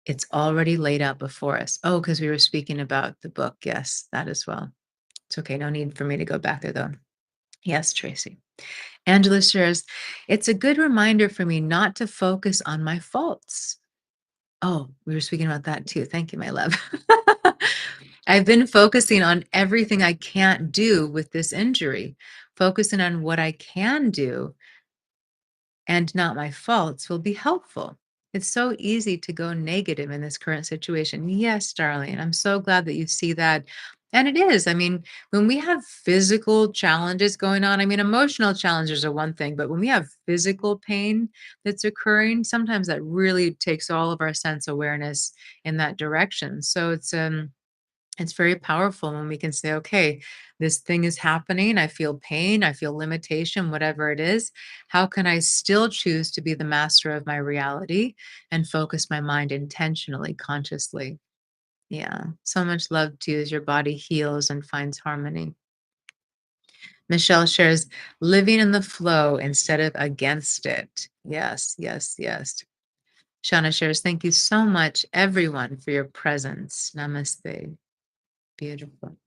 Speaker 1: It's already laid out before us. Oh, because we were speaking about the book. Yes, that as well. It's okay. No need for me to go back there though. Yes, Tracy. Angela shares, it's a good reminder for me not to focus on my faults. Oh, we were speaking about that too. Thank you, my love. I've been focusing on everything I can't do with this injury, focusing on what I can do and not my faults will be helpful. It's so easy to go negative in this current situation. Yes, darling. I'm so glad that you see that And it is. I mean, when we have physical challenges going on, I mean, emotional challenges are one thing, but when we have physical pain that's occurring, sometimes that really takes all of our sense awareness in that direction. So it's very powerful when we can say, okay, this thing is happening. I feel pain. I feel limitation, whatever it is. How can I still choose to be the master of my reality and focus my mind intentionally, consciously? Yeah. So much love to you as your body heals and finds harmony. Michelle shares living in the flow instead of against it. Yes, yes, yes. Shauna shares, thank you so much, everyone, for your presence. Namaste. Beautiful.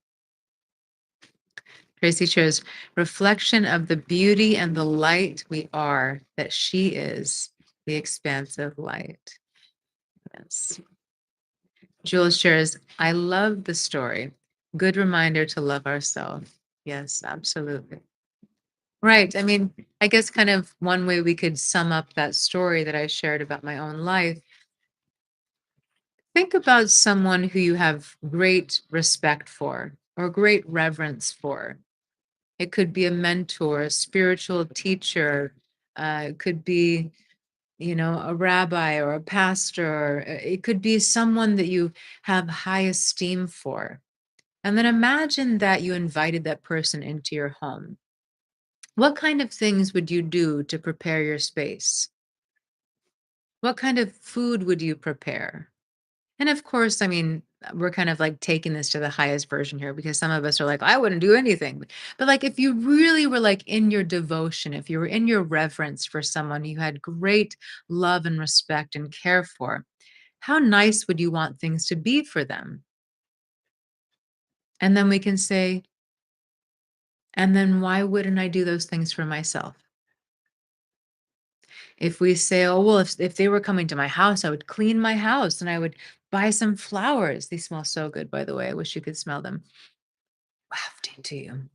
Speaker 1: Tracy shares, reflection of the beauty and the light we are, that she is the expansive light. Yes. Jules shares, I love the story. Good reminder to love ourselves. Yes, absolutely. Right. I mean, I guess kind of one way we could sum up that story that I shared about my own life. Think about someone who you have great respect for or great reverence for. It could be a mentor, a spiritual teacher, it could be, a rabbi or a pastor. It could be someone that you have high esteem for. And then imagine that you invited that person into your home. What kind of things would you do to prepare your space? What kind of food would you prepare? And of course, I mean, we're kind of like taking this to the highest version here because some of us are like, I wouldn't do anything. But like, if you really were like in your devotion, if you were in your reverence for someone you had great love and respect and care for, how nice would you want things to be for them? And then we can say, and then why wouldn't I do those things for myself? If we say, oh, well, if they were coming to my house, I would clean my house and I would buy some flowers. They smell so good, by the way. I wish you could smell them wafting to you.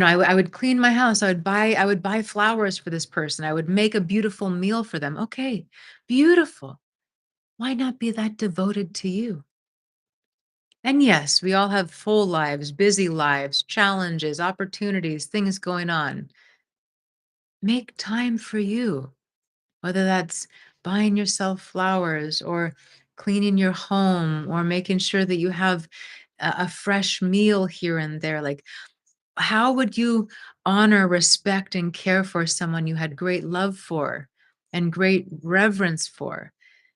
Speaker 1: I would clean my house. I would buy flowers for this person. I would make a beautiful meal for them. Okay, beautiful. Why not be that devoted to you? And yes, we all have full lives, busy lives, challenges, opportunities, things going on. Make time for you. Whether that's buying yourself flowers or cleaning your home or making sure that you have a fresh meal here and there. Like, how would you honor, respect, and care for someone you had great love for and great reverence for?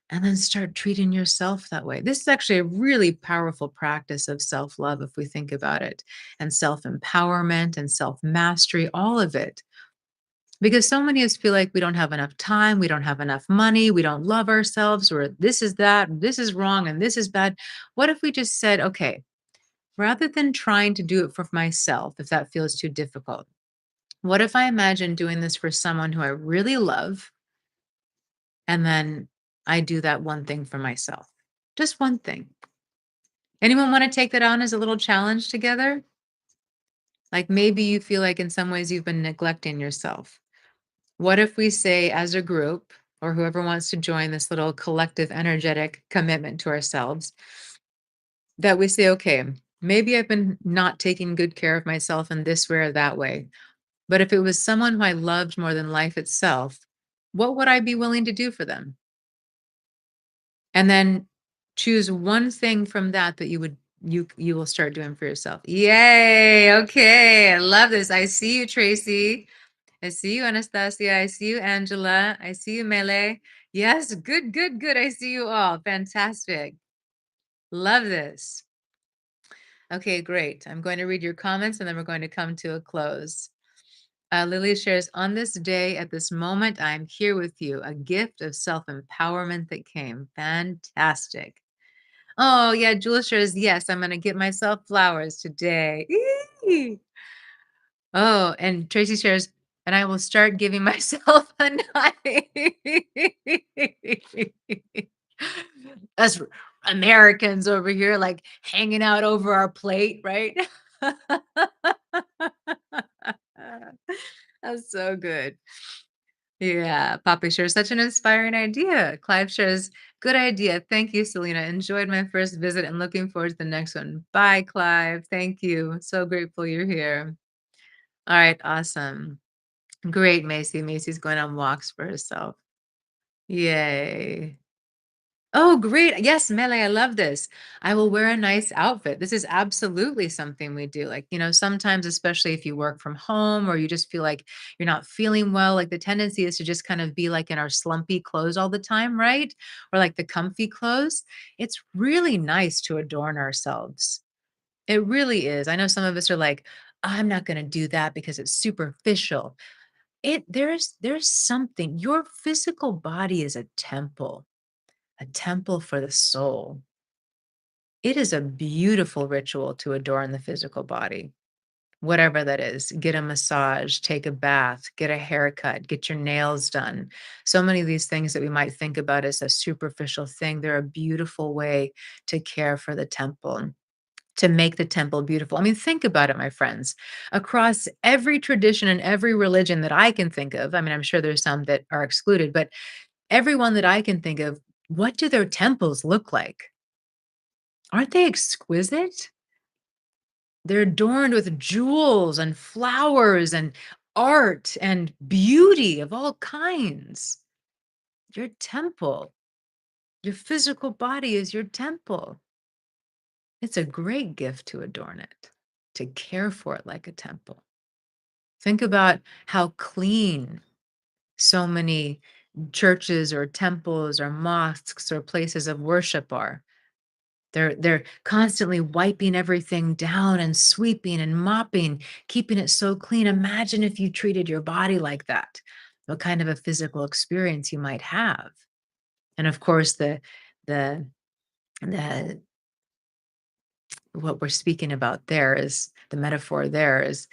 Speaker 1: And then start treating yourself that way. This is actually a really powerful practice of self love, if we think about it, and self empowerment and self mastery, all of it. Because so many of us feel like we don't have enough time, we don't have enough money, we don't love ourselves, or this is that, this is wrong, and this is bad. What if we just said, okay, rather than trying to do it for myself, if that feels too difficult, what if I imagine doing this for someone who I really love, and then I do that one thing for myself? Just one thing. Anyone want to take that on as a little challenge together? Like maybe you feel like in some ways you've been neglecting yourself. What if we say, as a group, or whoever wants to join this little collective energetic commitment to ourselves, that we say, okay, maybe I've been not taking good care of myself in this way or that way. But if it was someone who I loved more than life itself, what would I be willing to do for them? And then choose one thing from that that you will start doing for yourself. Yay. Okay. I love this. I see you, Tracy. I see you, Anastasia. I see you, Angela. I see you, Mele. Yes, good, good, good. I see you all. Fantastic. Love this. Okay, great. I'm going to read your comments and then we're going to come to a close. Lily shares, on this day, at this moment, I'm here with you, a gift of self empowerment that came. Fantastic. Oh, yeah. Jules shares, yes, I'm going to get myself flowers today. Oh, and Tracy shares, and I will start giving myself a knife. Us Americans over here, like hanging out over our plate, right? That's so good. Yeah, Poppy shares such an inspiring idea. Clive shares, Good idea. Thank you, Selena. Enjoyed my first visit and looking forward to the next one. Bye, Clive. Thank you. So grateful you're here. All right, awesome. Great, Macy. Macy's going on walks for herself. Yay. Oh, great. Yes, Mele, I love this. I will wear a nice outfit. This is absolutely something we do. Like, sometimes, especially if you work from home or you just feel like you're not feeling well, like the tendency is to just kind of be like in our slumpy clothes all the time, right? Or like the comfy clothes. It's really nice to adorn ourselves. It really is. I know some of us are like, I'm not going to do that because it's superficial. There's something. Your physical body is a temple for the soul. It is a beautiful ritual to adorn the physical body, whatever that is. Get a massage, take a bath, get a haircut, get your nails done. So many of these things that we might think about as a superficial thing, they're a beautiful way to care for the temple, to make the temple beautiful. I mean, think about it, my friends. Across every tradition and every religion that I can think of, I mean, I'm sure there's some that are excluded, but everyone that I can think of, what do their temples look like? Aren't they exquisite? They're adorned with jewels and flowers and art and beauty of all kinds. Your temple, your physical body is your temple. It's a great gift to adorn it, to care for it like a temple. Think about how clean so many churches or temples or mosques or places of worship are. They're constantly wiping everything down and sweeping and mopping, keeping it so clean. Imagine if you treated your body like that, what kind of a physical experience you might have. And of course, the the what we're speaking about there is the metaphor there is,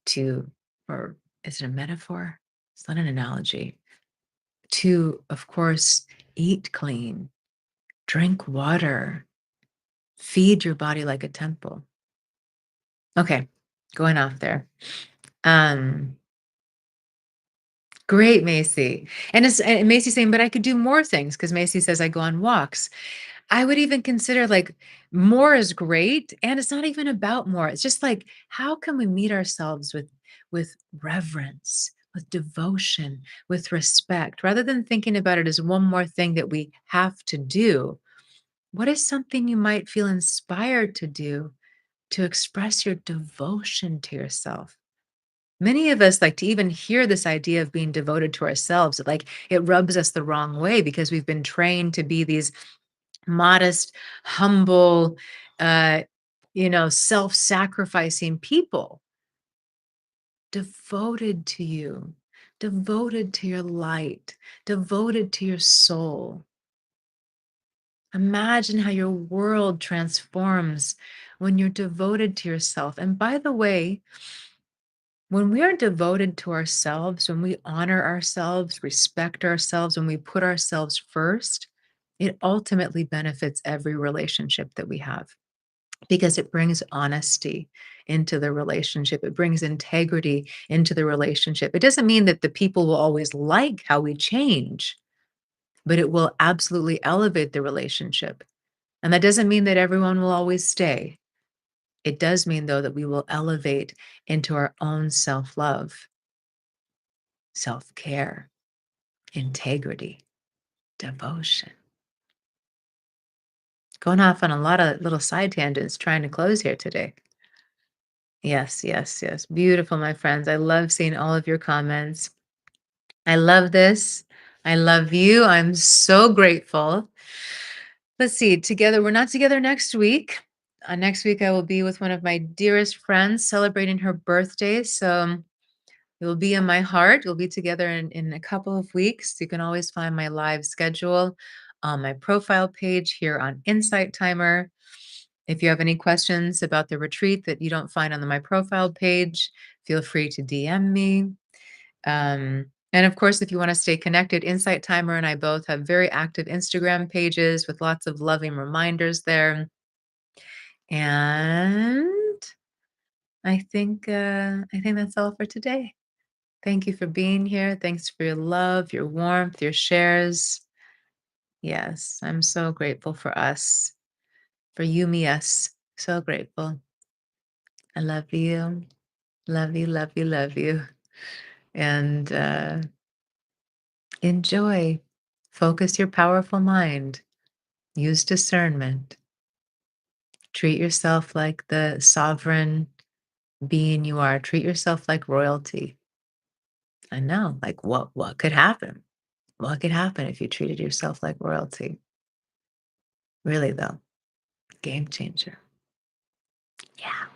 Speaker 1: to or is it a metaphor? It's not an analogy. To, of course, eat clean, drink water, feed your body like a temple. Okay, going off there. Um, Great, Macy. And Macy's saying, but I could do more things because Macy says I go on walks. I would even consider like more is great. And it's not even about more. It's just like, how can we meet ourselves with reverence, with devotion, with respect, rather than thinking about it as one more thing that we have to do? What is something you might feel inspired to do to express your devotion to yourself? Many of us like to even hear this idea of being devoted to ourselves. Like it rubs us the wrong way because we've been trained to be these modest, humble, uh, self sacrificing people, devoted to you, devoted to your light, devoted to your soul. Imagine how your world transforms when you're devoted to yourself. And by the way, when we are devoted to ourselves, when we honor ourselves, respect ourselves, when we put ourselves first, it ultimately benefits every relationship that we have because it brings honesty into the relationship. It brings integrity into the relationship. It doesn't mean that the people will always like how we change, but it will absolutely elevate the relationship. And that doesn't mean that everyone will always stay. It does mean, though, that we will elevate into our own self love, self care, integrity, devotion. Going off on a lot of little side tangents trying to close here today. Yes, yes, yes. Beautiful, my friends. I love seeing all of your comments. I love this. I love you. I'm so grateful. Let's see, together, we're not together next week. Next week, I will be with one of my dearest friends celebrating her birthday. So it will be in my heart. We'll be together in a couple of weeks. You can always find my live schedule on my profile page here on Insight Timer. If you have any questions about the retreat that you don't find on my profile page, feel free to DM me. And of course, if you want to stay connected, Insight Timer and I both have very active Instagram pages with lots of loving reminders there. And I think that's all for today. Thank you for being here. Thanks for your love, your warmth, your shares. Yes, I'm so grateful for us, for you, me, us. So grateful. I love you. Love you, love you, love you. And enjoy. Focus your powerful mind. Use discernment. Treat yourself like the sovereign being you are. Treat yourself like royalty. I know, like what could happen? What could happen if you treated yourself like royalty? Really though, game changer. Yeah.